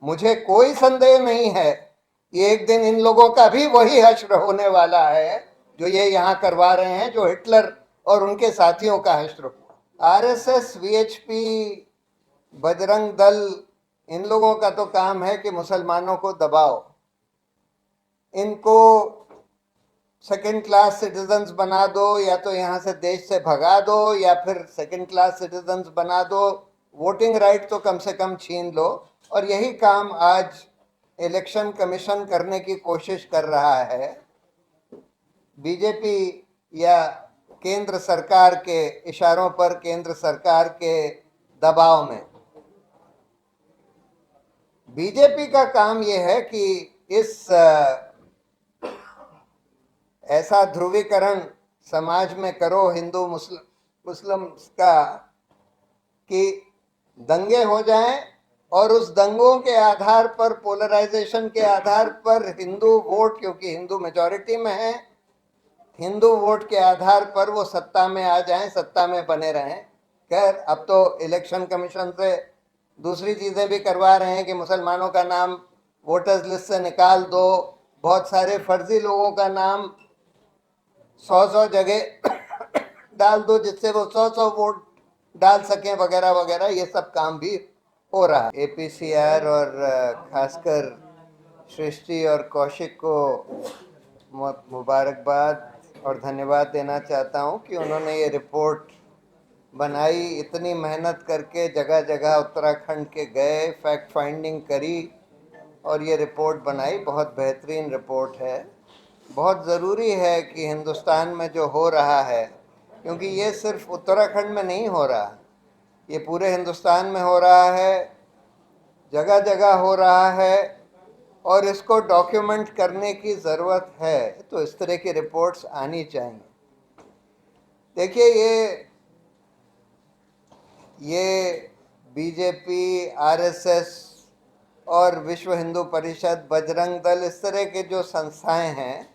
मुझे कोई संदेह नहीं है कि एक दिन इन लोगों का भी वही हश्र होने वाला है जो ये यहाँ करवा रहे हैं, जो हिटलर और उनके साथियों का हश्र हुआ। आरएसएस, वीएचपी, बजरंग दल, इन लोगों का तो काम है कि मुसलमानों को दबाओ, इनको सेकंड क्लास सिटीजन्स बना दो, या तो यहाँ से देश से भगा दो, या फिर सेकंड क्लास सिटीजन्स बना दो, वोटिंग राइट तो कम से कम छीन लो। और यही काम आज इलेक्शन कमीशन करने की कोशिश कर रहा है, बीजेपी या केंद्र सरकार के इशारों पर, केंद्र सरकार के दबाव में। बीजेपी का काम यह है कि इस ऐसा ध्रुवीकरण समाज में करो हिंदू मुस्लिम का कि दंगे हो जाएं, और उस दंगों के आधार पर, पोलराइजेशन के आधार पर हिंदू वोट, क्योंकि हिंदू मेजॉरिटी में है, हिंदू वोट के आधार पर वो सत्ता में आ जाएं, सत्ता में बने रहें। खैर, अब तो इलेक्शन कमीशन से दूसरी चीज़ें भी करवा रहे हैं कि मुसलमानों का नाम वोटर्स लिस्ट से निकाल दो, बहुत सारे फर्जी लोगों का नाम 100 जगह डाल दो जिससे वो 100 वोट डाल सकें, वगैरह वगैरह। ये सब काम भी हो रहा है। एपीसीआर और खासकर सृष्टि और कौशिक को मुबारकबाद और धन्यवाद देना चाहता हूं कि उन्होंने ये रिपोर्ट बनाई, इतनी मेहनत करके जगह जगह उत्तराखंड के गए, फैक्ट फाइंडिंग करी और ये रिपोर्ट बनाई। बहुत बेहतरीन रिपोर्ट है। बहुत ज़रूरी है कि हिंदुस्तान में जो हो रहा है, क्योंकि ये सिर्फ उत्तराखंड में नहीं हो रहा, ये पूरे हिंदुस्तान में हो रहा है, जगह जगह हो रहा है, और इसको डॉक्यूमेंट करने की ज़रूरत है। तो इस तरह की रिपोर्ट्स आनी चाहिए। देखिए, ये बीजेपी, आरएसएस और विश्व हिंदू परिषद, बजरंग दल, इस तरह के जो संस्थाएं हैं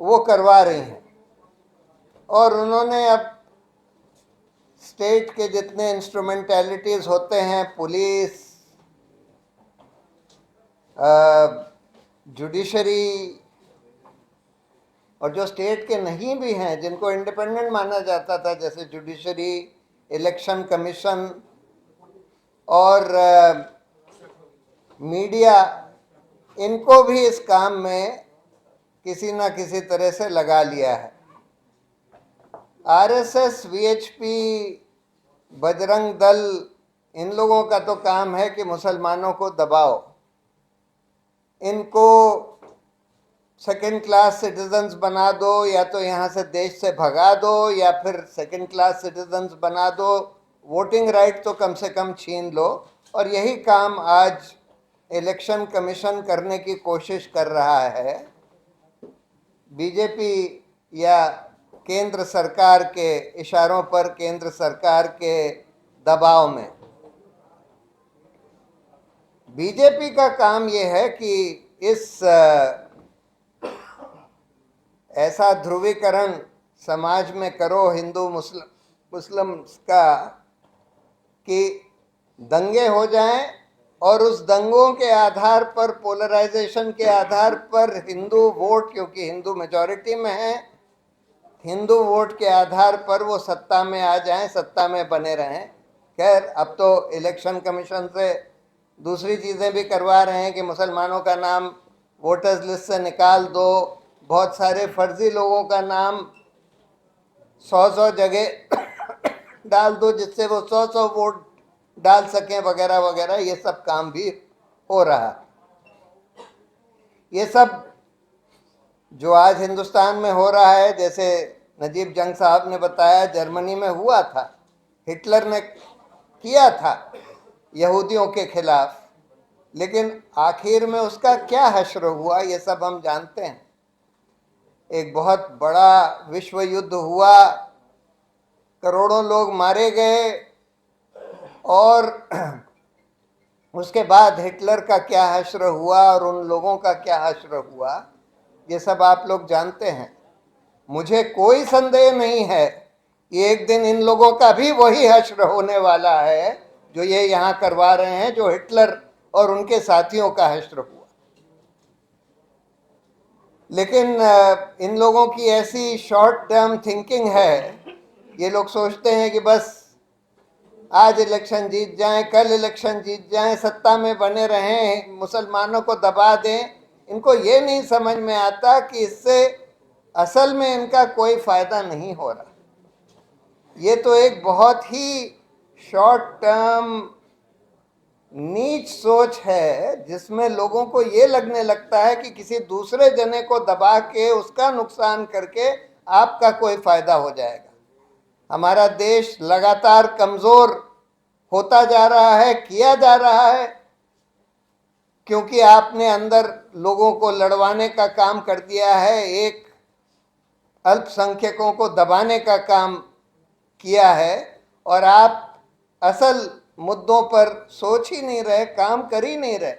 वो करवा रही हैं, और उन्होंने अब स्टेट के जितने इंस्ट्रूमेंटैलिटीज़ होते हैं, पुलिस, जुडिशरी, और जो स्टेट के नहीं भी हैं, जिनको इंडिपेंडेंट माना जाता था, जैसे जुडिशरी, इलेक्शन कमीशन और मीडिया, इनको भी इस काम में किसी ना किसी तरह से लगा लिया है। आरएसएस, वीएचपी, बजरंग दल, इन लोगों का तो काम है कि मुसलमानों को दबाओ, इनको सेकंड क्लास सिटीजन्स बना दो, या तो यहाँ से देश से भगा दो, या फिर सेकंड क्लास सिटीजन्स बना दो, वोटिंग राइट तो कम से कम छीन लो। और यही काम आज इलेक्शन कमीशन करने की कोशिश कर रहा है, बीजेपी या केंद्र सरकार के इशारों पर, केंद्र सरकार के दबाव में। बीजेपी का काम यह है कि इस ऐसा ध्रुवीकरण समाज में करो हिंदू मुस्लिम का कि दंगे हो जाएं, और उस दंगों के आधार पर, पोलराइजेशन के आधार पर हिंदू वोट, क्योंकि हिंदू मेजॉरिटी में है, हिंदू वोट के आधार पर वो सत्ता में आ जाएं, सत्ता में बने रहें। खैर, अब तो इलेक्शन कमीशन से दूसरी चीज़ें भी करवा रहे हैं कि मुसलमानों का नाम वोटर्स लिस्ट से निकाल दो, बहुत सारे फर्जी लोगों का नाम 100 जगह डाल दो जिससे वो 100 वोट डाल सकें, वगैरह वगैरह। ये सब काम भी हो रहा। ये सब जो आज हिंदुस्तान में हो रहा है, जैसे नजीब जंग साहब ने बताया, जर्मनी में हुआ था, हिटलर ने किया था यहूदियों के खिलाफ, लेकिन आखिर में उसका क्या हश्र हुआ ये सब हम जानते हैं। एक बहुत बड़ा विश्व युद्ध हुआ, करोड़ों लोग मारे गए, और उसके बाद हिटलर का क्या हश्र हुआ और उन लोगों का क्या हश्र हुआ, ये सब आप लोग जानते हैं। मुझे कोई संदेह नहीं है कि एक दिन इन लोगों का भी वही हश्र होने वाला है जो ये यहाँ करवा रहे हैं, जो हिटलर और उनके साथियों का हश्र हुआ। लेकिन इन लोगों की ऐसी शॉर्ट टर्म थिंकिंग है, ये लोग सोचते हैं कि बस आज इलेक्शन जीत जाएं, कल इलेक्शन जीत जाएं, सत्ता में बने रहें, मुसलमानों को दबा दें। इनको ये नहीं समझ में आता कि इससे असल में इनका कोई फायदा नहीं हो रहा। ये तो एक बहुत ही शॉर्ट टर्म नीच सोच है, जिसमें लोगों को ये लगने लगता है कि किसी दूसरे जने को दबा के उसका नुकसान करके आपका कोई फायदा हो जाएगा। हमारा देश लगातार कमजोर होता जा रहा है, किया जा रहा है, क्योंकि आपने अंदर लोगों को लड़वाने का काम कर दिया है, एक अल्पसंख्यकों को दबाने का काम किया है, और आप असल मुद्दों पर सोच ही नहीं रहे, काम कर ही नहीं रहे।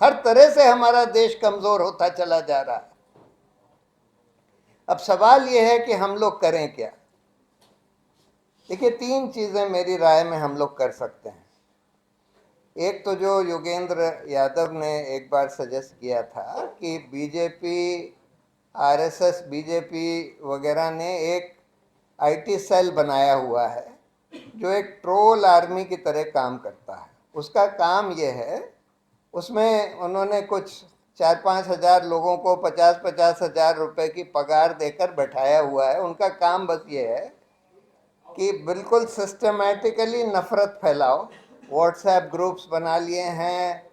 हर तरह से हमारा देश कमजोर होता चला जा रहा है। अब सवाल यह है कि हम लोग करें क्या। देखिए, 3 चीजें मेरी राय में हम लोग कर सकते हैं। एक तो जो योगेंद्र यादव ने एक बार सजेस्ट किया था कि बीजेपी, आरएसएस, बीजेपी वगैरह ने एक आईटी सेल बनाया हुआ है जो एक ट्रोल आर्मी की तरह काम करता है। उसका काम यह है, उसमें उन्होंने कुछ 4-5 हज़ार लोगों को 50-50 हज़ार रुपए की पगार देकर बैठाया हुआ है। उनका काम बस ये है कि बिल्कुल सिस्टमैटिकली नफरत फैलाओ। व्हाट्सएप ग्रुप्स बना लिए हैं,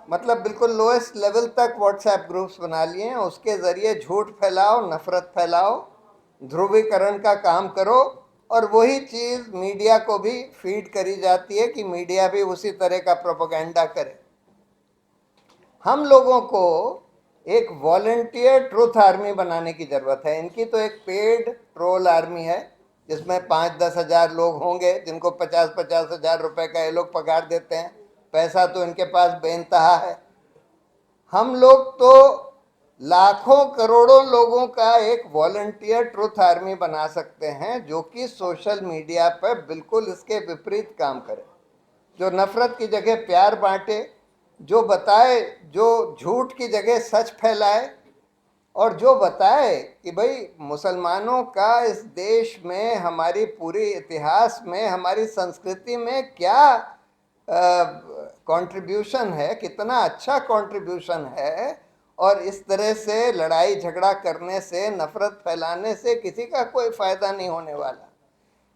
मतलब बिल्कुल लोएस्ट लेवल तक व्हाट्सएप ग्रुप्स बना लिए हैं, उसके ज़रिए झूठ फैलाओ, नफरत फैलाओ, ध्रुवीकरण का काम करो, और वही चीज़ मीडिया को भी फीड करी जाती है कि मीडिया भी उसी तरह का प्रोपेगेंडा करे। हम लोगों को एक वॉलंटियर ट्रुथ आर्मी बनाने की ज़रूरत है। इनकी तो एक पेड ट्रोल आर्मी है जिसमें 5-10 हज़ार लोग होंगे जिनको 50-50 हज़ार रुपये का ये लोग पगार देते हैं। पैसा तो इनके पास बेइंतहा है। हम लोग तो लाखों करोड़ों लोगों का एक वॉलंटियर ट्रुथ आर्मी बना सकते हैं जो कि सोशल मीडिया पर बिल्कुल इसके विपरीत काम करे, जो नफरत की जगह प्यार बांटे, जो बताए, जो झूठ की जगह सच फैलाए, और जो बताए कि भाई मुसलमानों का इस देश में, हमारी पूरी इतिहास में, हमारी संस्कृति में क्या कंट्रीब्यूशन है, कितना अच्छा कंट्रीब्यूशन है, और इस तरह से लड़ाई झगड़ा करने से, नफरत फैलाने से किसी का कोई फायदा नहीं होने वाला।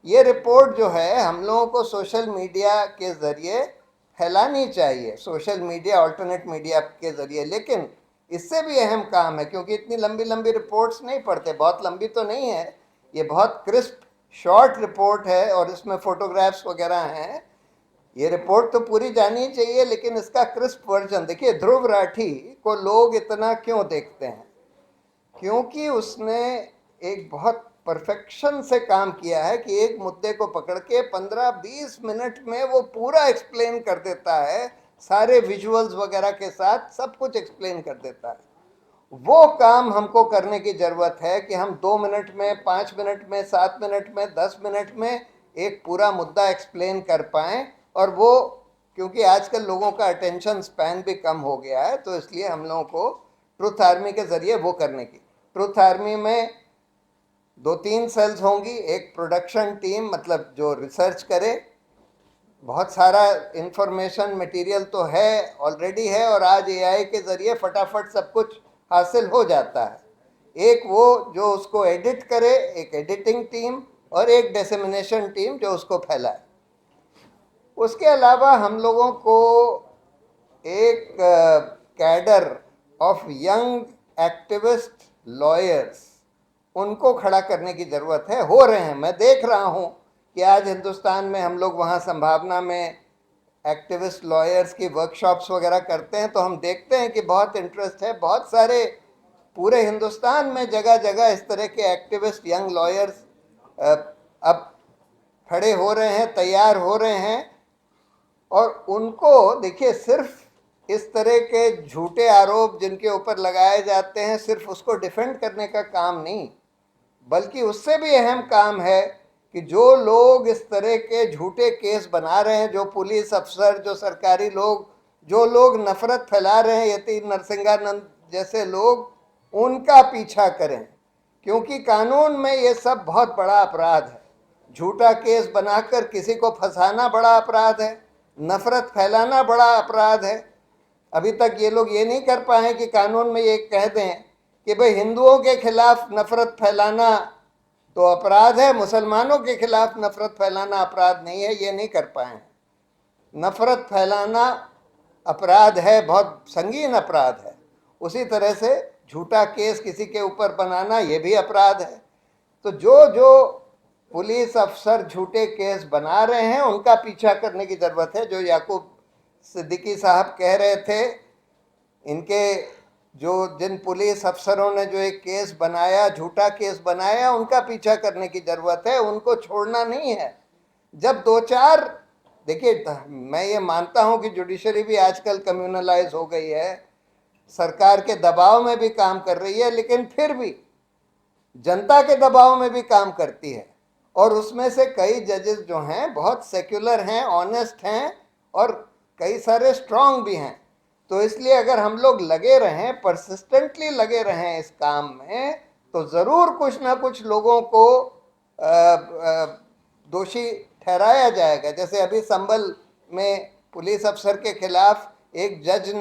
ये रिपोर्ट जो है हम लोगों को सोशल मीडिया के ज़रिए फैलानी चाहिए, सोशल मीडिया, अल्टरनेट मीडिया के ज़रिए। लेकिन इससे भी अहम काम है, क्योंकि इतनी लंबी लंबी रिपोर्ट्स नहीं पढ़ते, बहुत लंबी तो नहीं है, ये बहुत क्रिस्प शॉर्ट रिपोर्ट है और इसमें फोटोग्राफ्स वगैरह हैं। ये रिपोर्ट तो पूरी जानी चाहिए, लेकिन इसका क्रिस्प वर्जन देखिए। ध्रुव राठी को लोग इतना क्यों देखते हैं? क्योंकि उसने एक बहुत परफेक्शन से काम किया है कि एक मुद्दे को पकड़ के 15-20 मिनट में वो पूरा एक्सप्लेन कर देता है, सारे विजुअल्स वगैरह के साथ सब कुछ एक्सप्लेन कर देता है। वो काम हमको करने की ज़रूरत है कि हम 2 मिनट में, 5 मिनट में, 7 मिनट में, 10 मिनट में एक पूरा मुद्दा एक्सप्लेन कर पाएँ। और वो, क्योंकि आजकल लोगों का अटेंशन स्पैन भी कम हो गया है, तो इसलिए हम लोगों को ट्रुथ आर्मी के ज़रिए वो करने की। ट्रुथ आर्मी में 2-3 सेल्स होंगी। एक प्रोडक्शन टीम, मतलब जो रिसर्च करे, बहुत सारा इंफॉर्मेशन मटेरियल तो है, ऑलरेडी है, और आज एआई के ज़रिए फटाफट सब कुछ हासिल हो जाता है। एक वो जो उसको एडिट करे, एक एडिटिंग टीम, और एक डिसेमिनेशन टीम जो उसको फैलाए। उसके अलावा हम लोगों को एक cadre of young activist lawyers, उनको खड़ा करने की ज़रूरत है। हो रहे हैं, मैं देख रहा हूँ कि आज हिंदुस्तान में हम लोग वहाँ संभावना में एक्टिविस्ट लॉयर्स की वर्कशॉप्स वगैरह करते हैं, तो हम देखते हैं कि बहुत इंटरेस्ट है। बहुत सारे पूरे हिंदुस्तान में जगह जगह इस तरह के एक्टिविस्ट यंग लॉयर्स अब खड़े हो रहे हैं, तैयार हो रहे हैं। और उनको देखिए, सिर्फ इस तरह के झूठे आरोप जिनके ऊपर लगाए जाते हैं, सिर्फ उसको डिफेंड करने का काम नहीं, बल्कि उससे भी अहम काम है कि जो लोग इस तरह के झूठे केस बना रहे हैं, जो पुलिस अफसर, जो सरकारी लोग जो लोग नफरत फैला रहे हैं, यति नरसिंहानंद जैसे लोग, उनका पीछा करें, क्योंकि कानून में ये सब बहुत बड़ा अपराध है। झूठा केस बनाकर किसी को फंसाना बड़ा अपराध है, नफरत फैलाना बड़ा अपराध है। अभी तक ये लोग ये नहीं कर पाए कि कानून में ये कह दें कि भाई हिंदुओं के खिलाफ नफरत फैलाना तो अपराध है, मुसलमानों के खिलाफ नफरत फैलाना अपराध नहीं है। ये नहीं कर पाए। नफरत फैलाना अपराध है, बहुत संगीन अपराध है। उसी तरह से झूठा केस किसी के ऊपर बनाना ये भी अपराध है। तो जो जो पुलिस अफसर झूठे केस बना रहे हैं उनका पीछा करने की जरूरत है। जो याकूब सिद्दीकी साहब कह रहे थे, इनके जिन पुलिस अफसरों ने जो एक केस बनाया, झूठा केस बनाया, उनका पीछा करने की जरूरत है, उनको छोड़ना नहीं है। जब दो चार, देखिए मैं ये मानता हूं कि जुडिशरी भी आजकल कम्युनलाइज हो गई है, सरकार के दबाव में भी काम कर रही है, लेकिन फिर भी जनता के दबाव में भी काम करती है। और उसमें से कई जजेस जो हैं बहुत सेक्युलर हैं, ऑनेस्ट हैं, और कई सारे स्ट्रांग भी हैं। तो इसलिए अगर हम लोग लगे रहें, परसिस्टेंटली लगे रहें इस काम में, तो ज़रूर कुछ ना कुछ लोगों को दोषी ठहराया जाएगा। जैसे अभी संभल में पुलिस अफसर के खिलाफ एक जज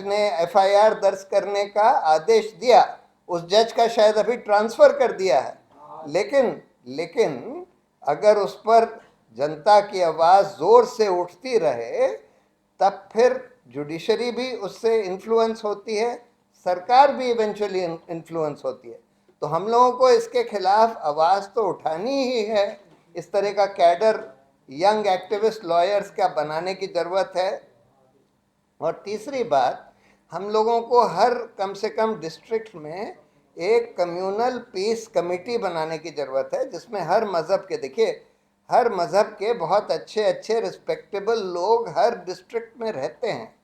ने एफआईआर दर्ज करने का आदेश दिया। उस जज का शायद अभी ट्रांसफर कर दिया है, लेकिन अगर उस पर जनता की आवाज जोर से उठती रहे, तब फिर जुडिशरी भी उससे इन्फ्लुएंस होती है, सरकार भी इवेंचुअली इन्फ्लुएंस होती है। तो हम लोगों को इसके खिलाफ आवाज तो उठानी ही है। इस तरह का कैडर, यंग एक्टिविस्ट लॉयर्स का बनाने की जरूरत है। और तीसरी बात, हम लोगों को हर कम से कम डिस्ट्रिक्ट में एक कम्युनल पीस कमेटी बनाने की ज़रूरत है, जिसमें हर मज़हब के, देखिए हर मज़हब के बहुत अच्छे अच्छे रिस्पेक्टेबल लोग हर डिस्ट्रिक्ट में रहते हैं।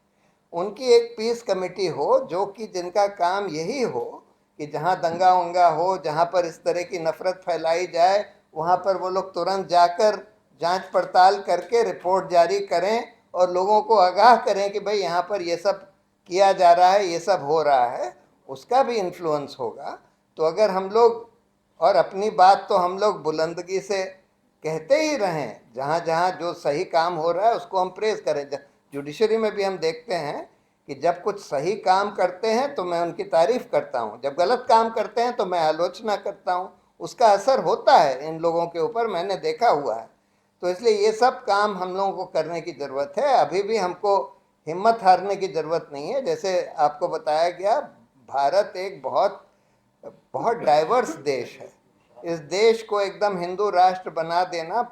उनकी एक पीस कमेटी हो, जो कि जिनका काम यही हो कि जहाँ दंगा वंगा हो, जहाँ पर इस तरह की नफ़रत फैलाई जाए, वहाँ पर वो लोग तुरंत जाकर जांच पड़ताल करके रिपोर्ट जारी करें और लोगों को आगाह करें कि भाई यहाँ पर ये सब किया जा रहा है, ये सब हो रहा है। उसका भी इन्फ्लुएंस होगा। तो अगर हम लोग, और अपनी बात तो हम लोग बुलंदगी से कहते ही रहें, जहाँ जहाँ जो सही काम हो रहा है उसको हम प्रेज करें। जुडिशरी में भी हम देखते हैं कि जब कुछ सही काम करते हैं तो मैं उनकी तारीफ करता हूँ, जब गलत काम करते हैं तो मैं आलोचना करता हूँ। उसका असर होता है इन लोगों के ऊपर, मैंने देखा हुआ है। तो इसलिए ये सब काम हम लोगों को करने की ज़रूरत है। अभी भी हमको हिम्मत हारने की ज़रूरत नहीं है। जैसे आपको बताया गया, भारत एक बहुत बहुत डाइवर्स देश है। इस देश को एकदम हिंदू राष्ट्र बना देना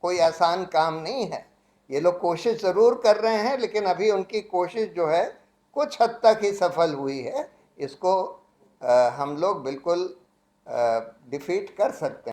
कोई आसान काम नहीं है। ये लोग कोशिश ज़रूर कर रहे हैं, लेकिन अभी उनकी कोशिश जो है कुछ हद तक ही सफल हुई है। इसको हम लोग बिल्कुल डिफीट कर सकते हैं।